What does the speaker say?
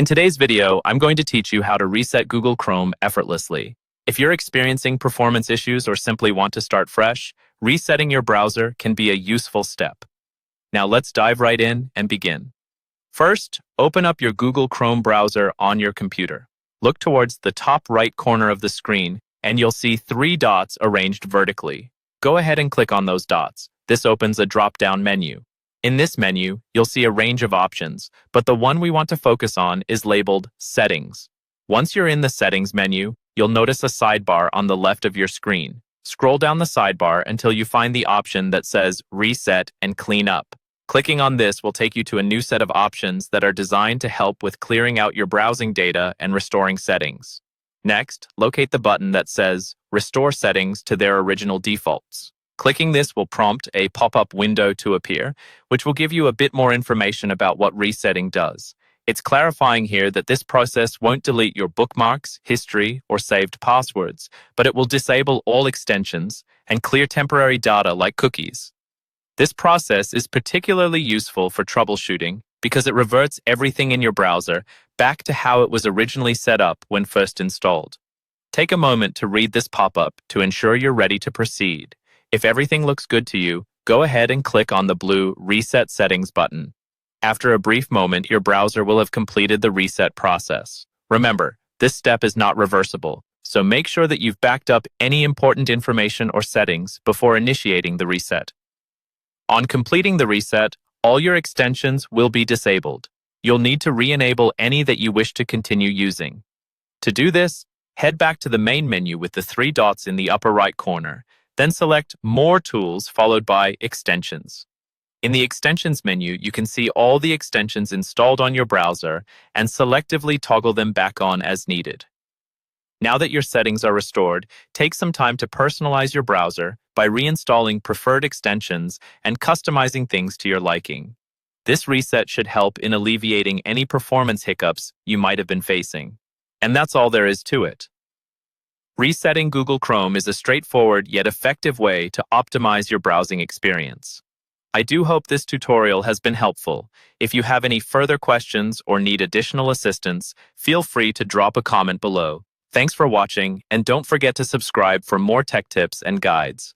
In today's video, I'm going to teach you how to reset Google Chrome effortlessly. If you're experiencing performance issues or simply want to start fresh, resetting your browser can be a useful step. Now let's dive right in and begin. First, open up your Google Chrome browser on your computer. Look towards the top right corner of the screen, and you'll see 3 dots arranged vertically. Go ahead and click on those dots. This opens a drop-down menu. In this menu, you'll see a range of options, but the one we want to focus on is labeled Settings. Once you're in the Settings menu, you'll notice a sidebar on the left of your screen. Scroll down the sidebar until you find the option that says Reset and Clean Up. Clicking on this will take you to a new set of options that are designed to help with clearing out your browsing data and restoring settings. Next, locate the button that says Restore Settings to their original defaults. Clicking this will prompt a pop-up window to appear, which will give you a bit more information about what resetting does. It's clarifying here that this process won't delete your bookmarks, history, or saved passwords, but it will disable all extensions and clear temporary data like cookies. This process is particularly useful for troubleshooting because it reverts everything in your browser back to how it was originally set up when first installed. Take a moment to read this pop-up to ensure you're ready to proceed. If everything looks good to you, go ahead and click on the blue Reset Settings button. After a brief moment, your browser will have completed the reset process. Remember, this step is not reversible, so make sure that you've backed up any important information or settings before initiating the reset. On completing the reset, all your extensions will be disabled. You'll need to re-enable any that you wish to continue using. To do this, head back to the main menu with the 3 dots in the upper right corner. Then select More Tools followed by Extensions. In the Extensions menu, you can see all the extensions installed on your browser and selectively toggle them back on as needed. Now that your settings are restored, take some time to personalize your browser by reinstalling preferred extensions and customizing things to your liking. This reset should help in alleviating any performance hiccups you might have been facing. And that's all there is to it. Resetting Google Chrome is a straightforward yet effective way to optimize your browsing experience. I do hope this tutorial has been helpful. If you have any further questions or need additional assistance, feel free to drop a comment below. Thanks for watching, and don't forget to subscribe for more tech tips and guides.